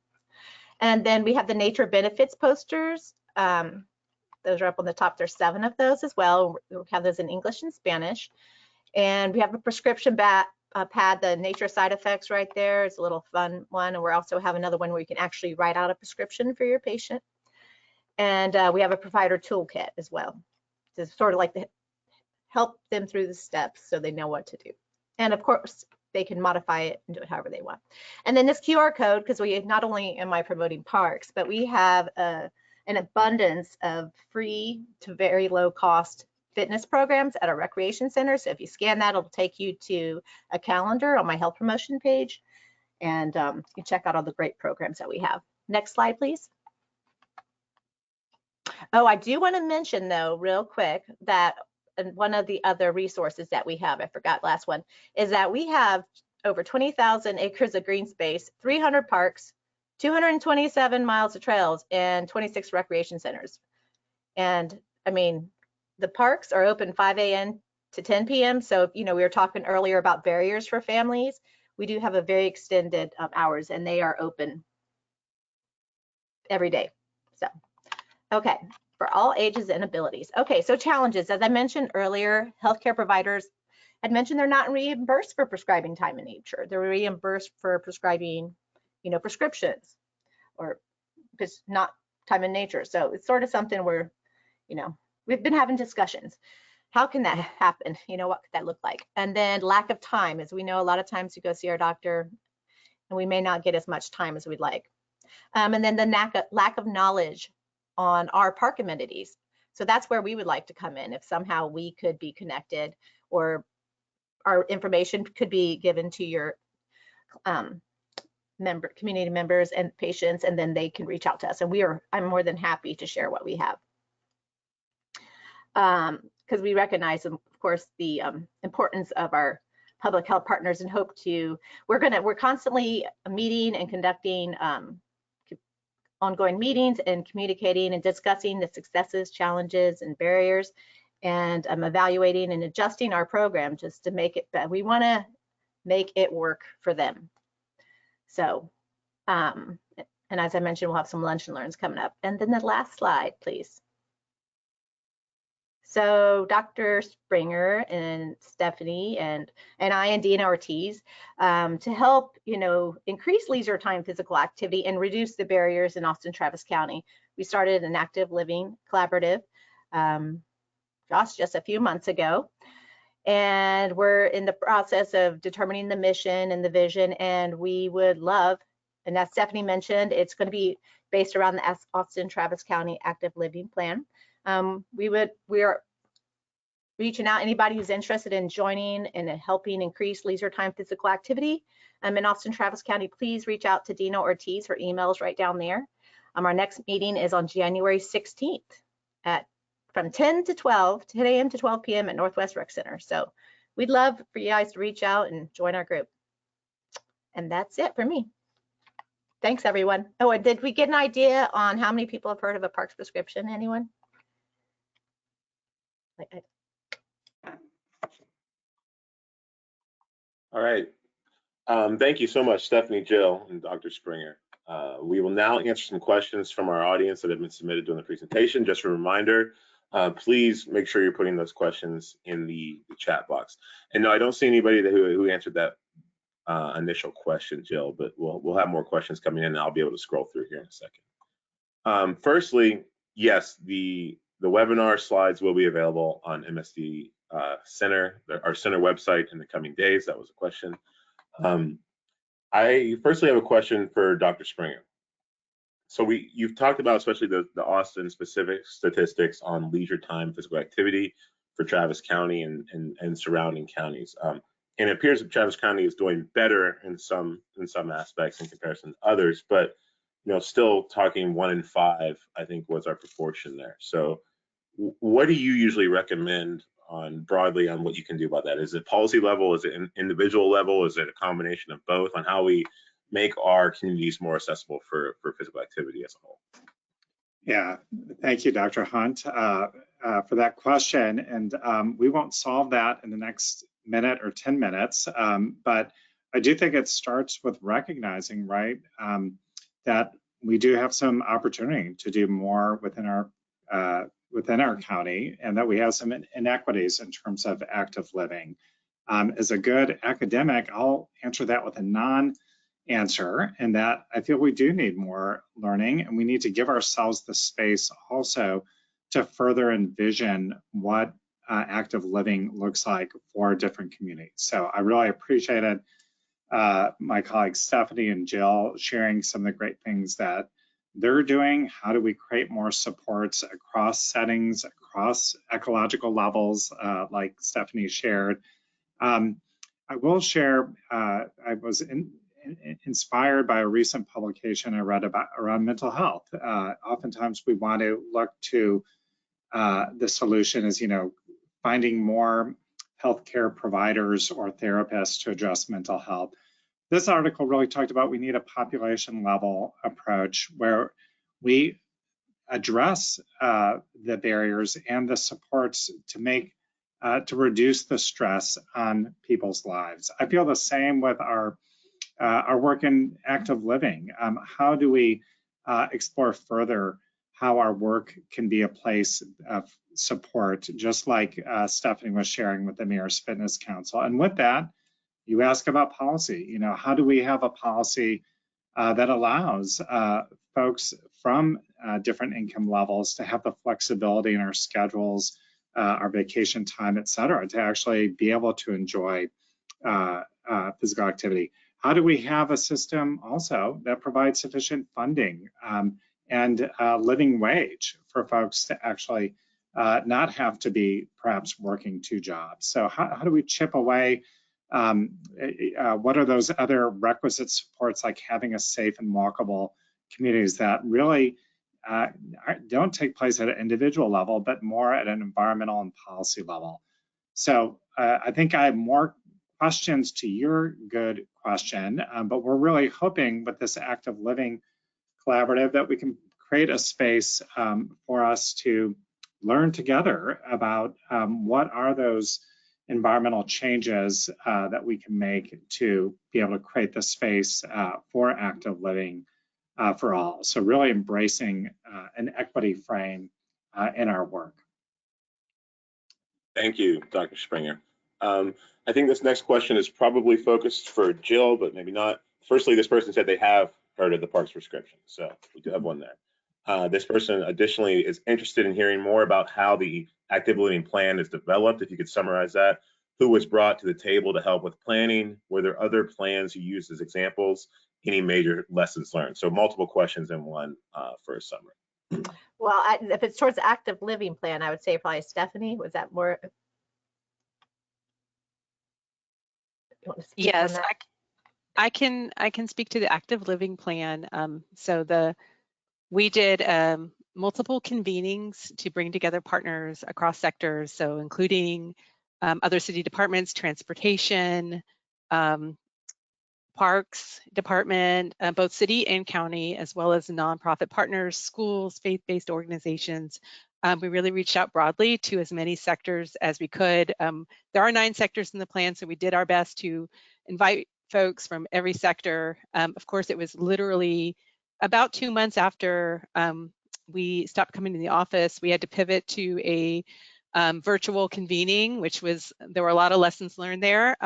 And then we have the nature benefits posters. Those are up on the top. There's 7 of those as well. We have those in English and Spanish. And we have a prescription pad, the nature side effects right there. It's a little fun one. And we also have another one where you can actually write out a prescription for your patient. And we have a provider toolkit as well, to sort of like help them through the steps so they know what to do. And of course, they can modify it and do it however they want. And then this QR code, because we not only am I promoting parks, but we have an abundance of free to very low cost fitness programs at our recreation center. So if you scan that, it'll take you to a calendar on my health promotion page, and you can check out all the great programs that we have. Next slide, please. Oh, I do want to mention though, real quick, that one of the other resources that we have, I forgot last one, is that we have over 20,000 acres of green space, 300 parks, 227 miles of trails, and 26 recreation centers. And I mean, the parks are open 5 a.m. to 10 p.m. So, you know, we were talking earlier about barriers for families. We do have a very extended hours, and they are open every day. So, okay. For all ages and abilities. Okay, so challenges. As I mentioned earlier, healthcare providers had mentioned they're not reimbursed for prescribing time in nature. They're reimbursed for prescribing, you know, prescriptions, or just not time in nature. So it's sort of something where, you know, we've been having discussions. How can that happen? You know, what could that look like? And then lack of time, as we know, a lot of times we go see our doctor and we may not get as much time as we'd like. And then the lack of knowledge on our park amenities. So that's where we would like to come in, if somehow we could be connected, or our information could be given to your community members and patients, and then they can reach out to us. And I'm more than happy to share what we have. Because we recognize, of course, the importance of our public health partners, and hope to, we're constantly meeting and conducting ongoing meetings and communicating and discussing the successes, challenges, and barriers, and evaluating and adjusting our program just to make it better. We want to make it work for them. So, and as I mentioned, we'll have some lunch and learns coming up. And then the last slide, please. So Dr. Springer and Stephanie and I and Dina Ortiz, to help, you know, increase leisure time physical activity and reduce the barriers in Austin, Travis County. We started an active living collaborative, just a few months ago. And we're in the process of determining the mission and the vision, and we would love, and as Stephanie mentioned, it's going to be based around the Austin, Travis County Active Living Plan. We are reaching out, anybody who's interested in joining and helping increase leisure time physical activity in Austin, Travis County. Please reach out to Dina Ortiz. Her email is right down there. Our next meeting is on January 16th from 10 a.m. to 12 p.m. at Northwest Rec Center. So we'd love for you guys to reach out and join our group. And that's it for me. Thanks, everyone. Oh, and did we get an idea on how many people have heard of a parks prescription? Anyone? All right. Thank you so much, Stephanie, Jill, and Dr. Springer. We will now answer some questions from our audience that have been submitted during the presentation. Just a reminder, please make sure you're putting those questions in the chat box. And no, I don't see anybody who answered that initial question, Jill, but we'll have more questions coming in, and I'll be able to scroll through here in a second. Firstly, yes, the webinar slides will be available on MSD Center, our center website, in the coming days. That was a question. I firstly have a question for Dr. Springer. So you've talked about especially the Austin specific statistics on leisure time physical activity for Travis County and surrounding counties. And it appears that Travis County is doing better in some aspects in comparison to others, but you know, still talking 1 in 5, I think, was our proportion there. So what do you usually recommend broadly on what you can do about that? Is it policy level? Is it individual level? Is it a combination of both on how we make our communities more accessible for physical activity as a whole? Yeah, thank you, Dr. Hunt, for that question. And we won't solve that in the next minute or 10 minutes, but I do think it starts with recognizing, right, that we do have some opportunity to do more within our county, and that we have some inequities in terms of active living. As a good academic, I'll answer that with a non-answer, and that I feel we do need more learning, and we need to give ourselves the space also to further envision what active living looks like for different communities. So I really appreciated my colleagues Stephanie and Jill sharing some of the great things that they're doing. How do we create more supports across settings, across ecological levels, like Stephanie shared? I will share, I was inspired by a recent publication I read about around mental health. Oftentimes we want to look to the solution as, finding more healthcare providers or therapists to address mental health. This article really talked about we need a population level approach where we address the barriers and the supports to reduce the stress on people's lives. I feel the same with our work in active living. How do we explore further how our work can be a place of support, just like Stephanie was sharing with the Mayor's Fitness Council. And with that, you ask about policy. How do we have a policy that allows folks from different income levels to have the flexibility in our schedules, our vacation time, et cetera, to actually be able to enjoy physical activity? How do we have a system also that provides sufficient funding and living wage for folks to actually not have to be perhaps working two jobs? So how do we chip away? What are those other requisite supports, like having a safe and walkable communities that really don't take place at an individual level, but more at an environmental and policy level? So I think I have more questions to your good question, but we're really hoping with this active living collaborative that we can create a space for us to learn together about what are those environmental changes that we can make to be able to create the space for active living for all. So really embracing an equity frame in our work. Thank you, Dr. Springer. I think this next question is probably focused for Jill, but maybe not. Firstly, this person said they have heard of the parks prescription, so we do have one there. This person additionally is interested in hearing more about how the active living plan is developed. If you could summarize that, who was brought to the table to help with planning? Were there other plans you used as examples? Any major lessons learned? So multiple questions in one for a summary. Well, if it's towards the active living plan, I would say probably Stephanie. Was that more? You want to speak Yes, on that? I can speak to the active living plan. We did multiple convenings to bring together partners across sectors, so including other city departments, transportation, parks department, both city and county, as well as nonprofit partners, schools, faith-based organizations. We really reached out broadly to as many sectors as we could. There are 9 sectors in the plan, so we did our best to invite folks from every sector. Of course, it was literally about 2 months after we stopped coming to the office, we had to pivot to a virtual convening, there were a lot of lessons learned there.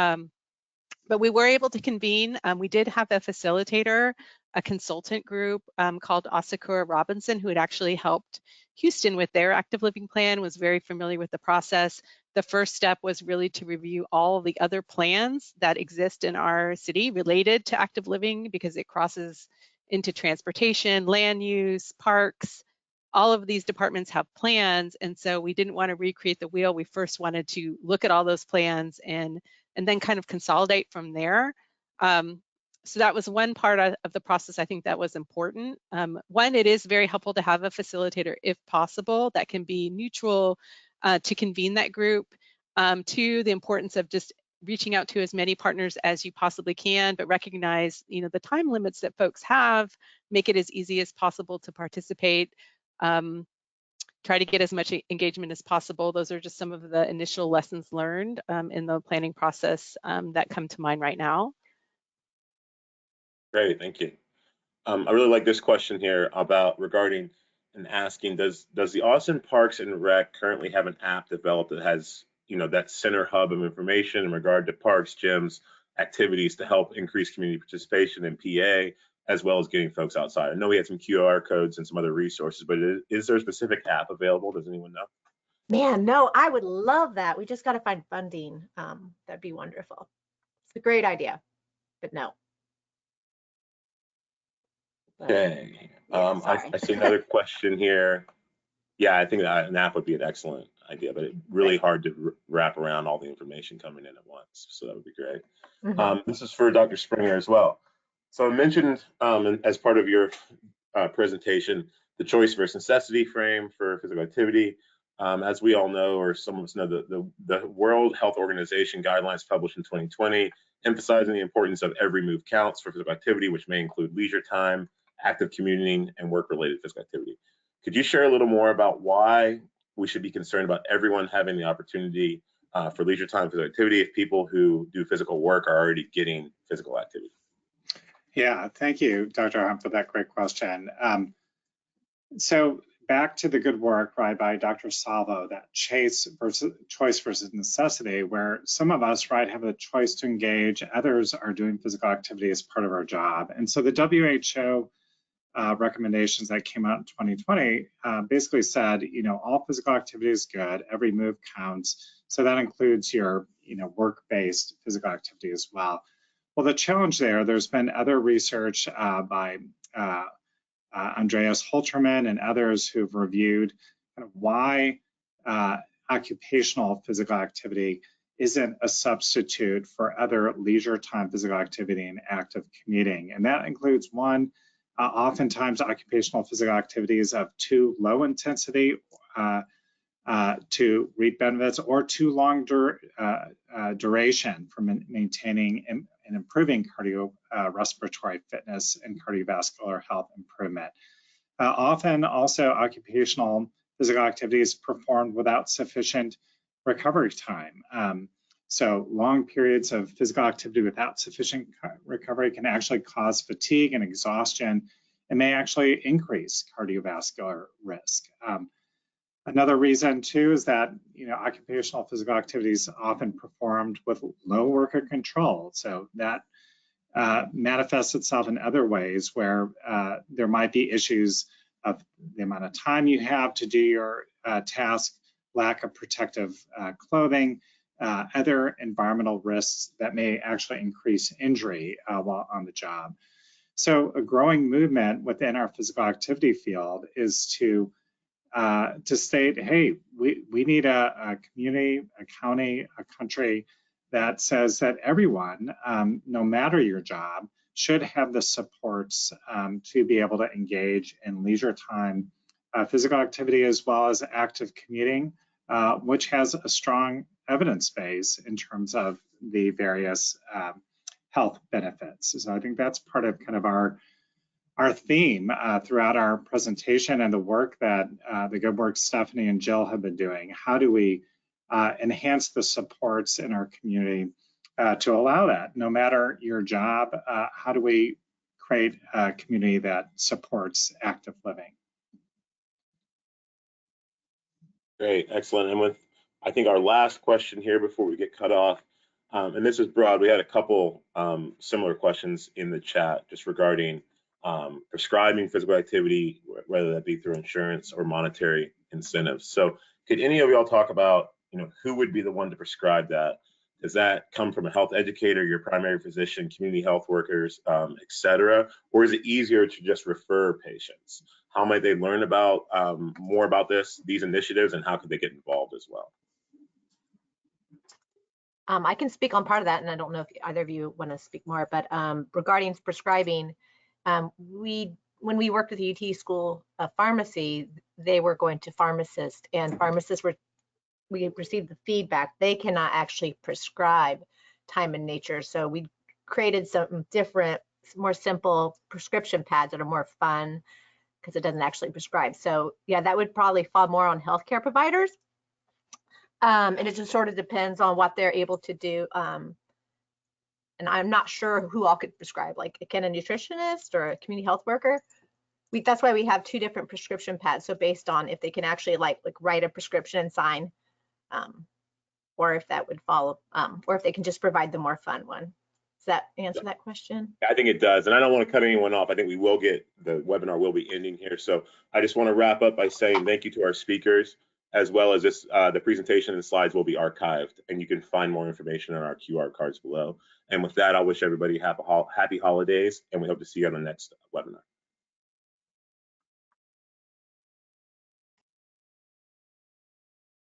But we were able to convene. We did have a facilitator, a consultant group called Asakura Robinson, who had actually helped Houston with their active living plan, was very familiar with the process. The first step was really to review all of the other plans that exist in our city related to active living, because it crosses into transportation, land use, parks. All of these departments have plans, and so we didn't want to recreate the wheel. We first wanted to look at all those plans and then kind of consolidate from there. So that was one part of the process I think that was important. One, it is very helpful to have a facilitator if possible that can be neutral to convene that group. Two, the importance of just reaching out to as many partners as you possibly can, but recognize, the time limits that folks have, make it as easy as possible to participate. Try to get as much engagement as possible. Those are just some of the initial lessons learned in the planning process that come to mind right now. Great, thank you. I really like this question here regarding and asking, does the Austin Parks and Rec currently have an app developed that has, that center hub of information in regard to parks, gyms, activities to help increase community participation in PA, as well as getting folks outside? I know we had some QR codes and some other resources, but is there a specific app available? Does anyone know? Man, no, I would love that. We just got to find funding. That'd be wonderful. It's a great idea, but no. Okay. Yeah, I see another question here. Yeah, I think that an app would be an excellent idea, but it's really hard to wrap around all the information coming in at once. So that would be great. This is for Dr. Springer as well. So I mentioned as part of your presentation, the choice versus necessity frame for physical activity. As we all know, or some of us know, the World Health Organization guidelines published in 2020 emphasizing the importance of every move counts for physical activity, which may include leisure time, active commuting, and work-related physical activity. Could you share a little more about why we should be concerned about everyone having the opportunity for leisure time physical activity if people who do physical work are already getting physical activity? Yeah, thank you, Dr. Hunt, for that great question. So back to the good work by Dr. Salvo, that choice versus necessity, where some of us have a choice to engage, others are doing physical activity as part of our job. And so the WHO recommendations that came out in 2020 basically said, all physical activity is good, every move counts. So that includes your, work-based physical activity as well. Well, the challenge there's been other research by Andreas Holterman and others who've reviewed kind of why occupational physical activity isn't a substitute for other leisure time physical activity and active commuting. And that includes one, oftentimes occupational physical activities of too low intensity to reap benefits, or too long duration for maintaining and improving cardiorespiratory fitness and cardiovascular health improvement. Often also occupational physical activities performed without sufficient recovery time. So long periods of physical activity without sufficient recovery can actually cause fatigue and exhaustion and may actually increase cardiovascular risk. Another reason too is that occupational physical activity is often performed with low worker control. So that manifests itself in other ways where there might be issues of the amount of time you have to do your task, lack of protective clothing, other environmental risks that may actually increase injury while on the job. So a growing movement within our physical activity field is to state, hey, we need a community, a county, a country that says that everyone, no matter your job, should have the supports to be able to engage in leisure time physical activity as well as active commuting, which has a strong evidence base in terms of the various health benefits. So I think that's part of kind of our theme throughout our presentation and the work that the good work Stephanie and Jill have been doing. How do we enhance the supports in our community to allow that? No matter your job, how do we create a community that supports active living? Great, excellent. And with, I think, our last question here before we get cut off, and this is broad, we had a couple similar questions in the chat just regarding prescribing physical activity, whether that be through insurance or monetary incentives. So could any of y'all talk about, who would be the one to prescribe that? Does that come from a health educator, your primary physician, community health workers, et cetera? Or is it easier to just refer patients? How might they learn about more about these initiatives, and how could they get involved as well? I can speak on part of that, and I don't know if either of you want to speak more, but regarding prescribing, when we worked with the UT School of Pharmacy, they were going to pharmacists, and pharmacists we received the feedback they cannot actually prescribe time in nature. So we created some different, more simple prescription pads that are more fun because it doesn't actually prescribe. So yeah, that would probably fall more on healthcare providers. And it just sort of depends on what they're able to do. And I'm not sure who all could prescribe, like can a nutritionist or a community health worker? That's why we have 2 different prescription pads. So based on if they can actually like write a prescription and sign, or if that would follow, or if they can just provide the more fun one. Does that answer that question? I think it does. And I don't want to cut anyone off. I think the webinar will be ending here. So I just want to wrap up by saying thank you to our speakers, as well as this, the presentation and slides will be archived, and you can find more information on our QR cards below. And with that, I'll wish everybody happy holidays, and we hope to see you on the next webinar.